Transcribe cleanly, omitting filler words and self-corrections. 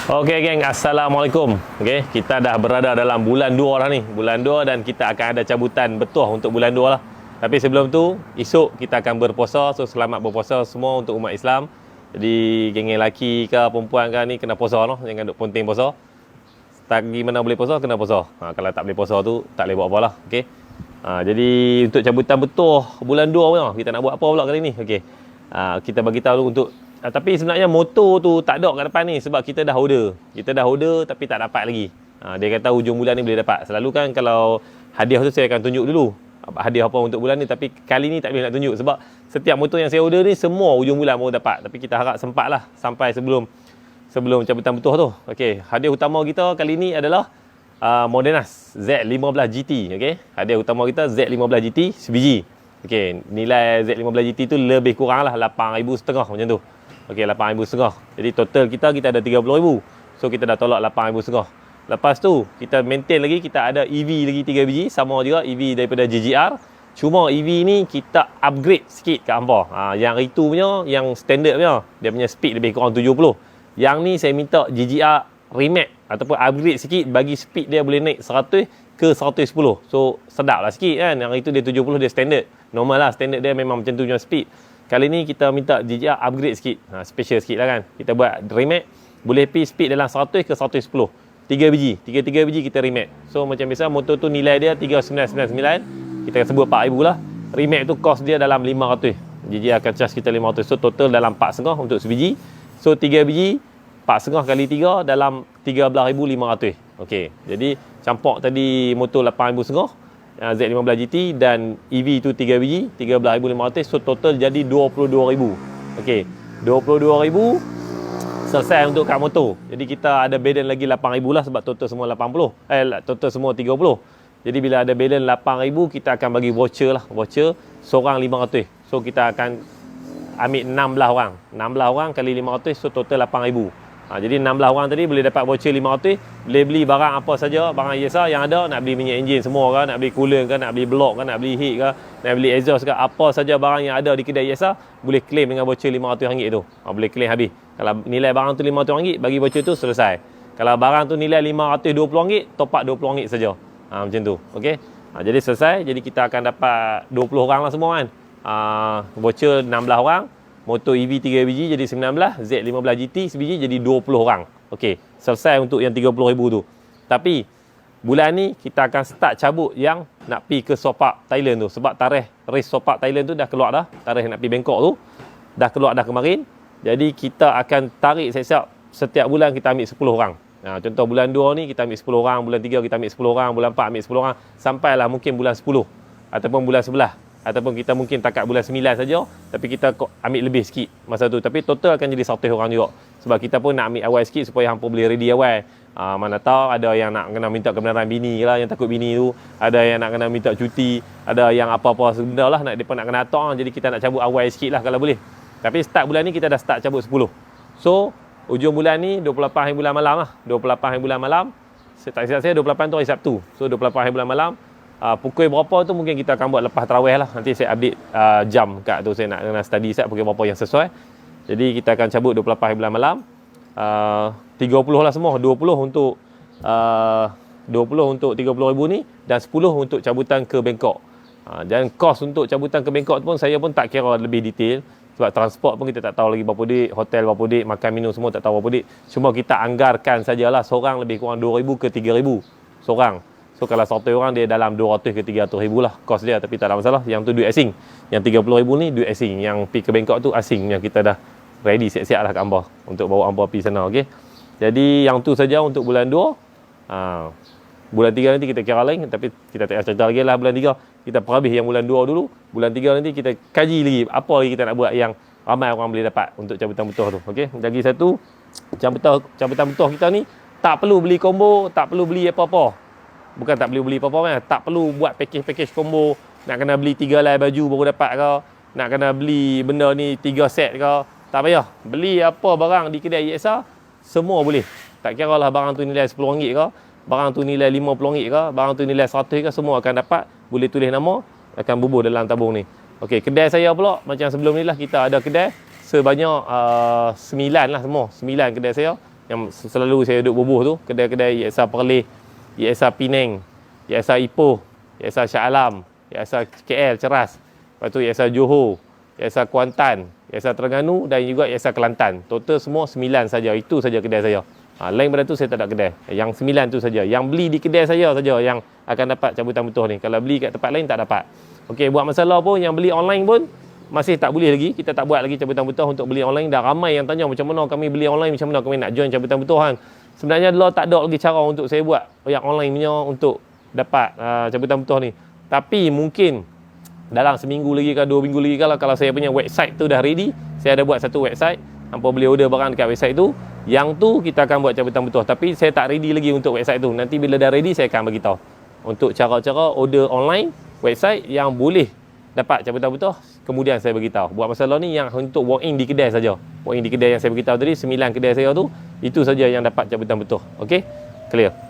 Okey geng, Assalamualaikum. Okey, kita dah berada dalam bulan 2 dah ni. Bulan 2 dan kita akan ada cabutan betuah untuk bulan 2 lah. Tapi sebelum tu, esok kita akan berpuasa. So selamat berpuasa semua untuk umat Islam. Jadi geng lelaki ke perempuan ke ni kena puasa noh, jangan duk ponting puasa. Lagi mana boleh puasa kena puasa. Kalau tak boleh puasa tu tak boleh buat apa lah. Okey. Jadi untuk cabutan betuah bulan 2 punya, kita nak buat apa pula kali ni? Okey. Kita bagi tahu untuk tapi sebenarnya motor tu tak ada kat depan ni sebab kita dah order. Kita dah order tapi tak dapat lagi. Dia kata hujung bulan ni boleh dapat. Selalu kan kalau hadiah tu saya akan tunjuk dulu. Hadiah apa untuk bulan ni, tapi kali ni tak boleh nak tunjuk sebab setiap motor yang saya order ni semua hujung bulan baru dapat. Tapi kita harap sempat lah sampai sebelum cabutan betuah tu. Okey, hadiah utama kita kali ni adalah Modenas Z15 GT. Okey, hadiah utama kita Z15 GT sebiji. Okey, nilai Z15 GT tu lebih kurang lah 8,500 macam tu. Okey, 8,500. Jadi total kita ada 30,000. So kita dah tolak 8,500. Lepas tu kita maintain lagi, kita ada EV lagi 3 biji, sama juga EV daripada GGR. Cuma EV ni kita upgrade sikit kat hangpa. Yang itu punya, yang standard punya, dia punya speed lebih kurang 70. Yang ni saya minta GGR remake ataupun upgrade sikit bagi speed dia boleh naik 100 ke 110. So sedap lah sikit kan. Yang itu dia 70, dia standard. Normal lah, standard dia memang macam tu punya speed. Kali ni kita minta GGR upgrade sikit. Special sikit lah kan. Kita buat remake, boleh pergi speed dalam 100 ke 110. 3 biji, 3 biji kita remake. So macam biasa motor tu nilai dia 3999. Kita sebut 4,000 lah. Remake tu cost dia dalam 500. GGR akan charge kita 500. So total dalam 4,500 untuk sebiji. So 3 biji 4,500 kali 3 dalam 13,500. Okey. Jadi campak tadi motor 8,500, Z15 GT dan EV tu 3 biji 13,500. So total jadi 22,000. Okey. 22,000 selesai untuk kad motor. Jadi kita ada balance lagi 8,000 lah sebab total semua 80. Total semua 30. Jadi bila ada balance 8,000 kita akan bagi voucher lah. Voucher seorang 500. So kita akan ambil 16 orang. 16 orang kali 500, so total 8,000. Jadi 16 orang tadi boleh dapat voucher 500. Boleh beli barang apa saja, barang ESA yang ada. Nak beli minyak enjin semua kan, nak beli coolant kan, nak beli block kan, nak beli heat kan, nak beli exhaust kan, apa saja barang yang ada di kedai ESA boleh claim dengan voucher RM500 tu. Boleh claim habis. Kalau nilai barang tu RM500, bagi voucher tu selesai. Kalau barang tu nilai RM520, top up RM20 saja. Macam tu. Okey. Jadi selesai. Jadi kita akan dapat 20 orang lah semua kan. Voucher 16 orang. Motor EV 3 biji jadi 19, Z15 GT sebiji jadi 20 orang. Okey, selesai untuk yang 30,000 tu. Tapi bulan ni kita akan start cabut yang nak pi ke Sopak Thailand tu sebab tarikh race Sopak Thailand tu dah keluar dah. Tarikh nak pi Bangkok tu dah keluar dah kemarin. Jadi kita akan tarik siap-siap setiap bulan kita ambil 10 orang. Contoh bulan 2 ni kita ambil 10 orang, bulan 3 kita ambil 10 orang, bulan 4 ambil 10 orang sampailah mungkin bulan 10 ataupun bulan 11. Ataupun kita mungkin takat bulan 9 saja, tapi kita ambil lebih sikit masa tu. Tapi total akan jadi 100 orang juga. Sebab kita pun nak ambil awal sikit supaya hampa boleh ready awal. Mana tahu ada yang nak kena minta kebenaran bini lah, yang takut bini tu. Ada yang nak kena minta cuti. Ada yang apa-apa benda lah, mereka nak kena atok. Jadi kita nak cabut awal sikit lah kalau boleh. Tapi start bulan ni kita dah start cabut 10. So, ujung bulan ni 28 hari bulan malam lah. 28 hari bulan malam. Tak silap saya 28 tu hari Sabtu. So, 28 hari bulan malam. Pukul berapa tu mungkin kita akan buat lepas tarawih lah. Nanti saya update jam kat tu. Saya nak kena study set pukul berapa yang sesuai. Jadi kita akan cabut 28 hari bulan malam. 30 lah semua. 20 untuk 30,000 ni dan 10 untuk cabutan ke Bangkok. Dan kos untuk cabutan ke Bangkok tu pun saya pun tak kira lebih detail. Sebab transport pun kita tak tahu lagi berapa duit, hotel berapa duit, makan minum semua tak tahu berapa duit. Cuma kita anggarkan sajalah seorang lebih kurang 2,000 ke 3,000 seorang. So kalau 100 orang dia dalam 200 ke 300 ribu lah kos dia, tapi tak ada masalah. Yang tu duit asing. Yang 30,000 ni duit asing. Yang pergi ke Bangkok tu asing. Yang kita dah ready siap-siap lah kat hangpa untuk bawa hangpa pergi sana. Okey. Jadi yang tu saja untuk bulan 2. Bulan 3 nanti kita kira lain, tapi kita tak cerita lagi lah bulan 3. Kita perhabis yang bulan 2 dulu. Bulan 3 nanti kita kaji lagi apa lagi kita nak buat yang ramai orang boleh dapat untuk cabutan betuah tu. Okey. Lagi satu, cabutan betuah kita ni tak perlu beli combo, tak perlu beli apa-apa. Bukan tak boleh beli apa-apa kan. Tak perlu buat package combo. Nak kena beli 3 helai baju baru dapat ke. Nak kena beli benda ni 3 set ke. Tak payah. Beli apa barang di kedai ESA, semua boleh. Tak kira lah barang tu nilai RM10 ke. Barang tu nilai RM50 ke. Barang tu nilai RM100 ke. Semua akan dapat. Boleh tulis nama. Akan bubuh dalam tabung ni. Okey, kedai saya pula. Macam sebelum ni lah kita ada kedai. Sebanyak 9 lah semua. 9 kedai saya. yang selalu saya duduk bubuh tu, kedai-kedai EXA Perlis, EXA Penang, EXA Ipoh, EXA Shah Alam, EXA KL Ceras, lepas tu EXA Johor, EXA Kuantan, EXA Terengganu dan juga EXA Kelantan. Total semua 9 saja. Itu saja kedai saya. Lain pada tu saya tak ada kedai. Yang 9 tu saja. Yang beli di kedai saya saja yang akan dapat cabutan betuh ni. Kalau beli kat tempat lain tak dapat. Okey, buat masalah pun yang beli online pun masih tak boleh lagi. Kita tak buat lagi cabutan betuh untuk beli online. Dah ramai yang tanya macam mana kami beli online, macam mana kami nak join cabutan betuh kan. Sebenarnya dulu tak ada lagi cara untuk saya buat yang online punya untuk dapat cabutan betuh ni. Tapi mungkin dalam seminggu lagi ke 2 minggu lagi kalau saya punya website tu dah ready, saya ada buat satu website. Hampa boleh order barang dekat website tu. Yang tu kita akan buat cabutan betuh. Tapi saya tak ready lagi untuk website tu. Nanti bila dah ready saya akan bagi tahu untuk cara-cara order online website yang boleh dapat cabutan betuh. Kemudian saya bagi tahu. Buat masalah ni yang untuk walk in di kedai saja. Walk in di kedai yang saya bagi tahu tadi 9 kedai saya tu, itu saja yang dapat cabutan betuh. Okey? Clear.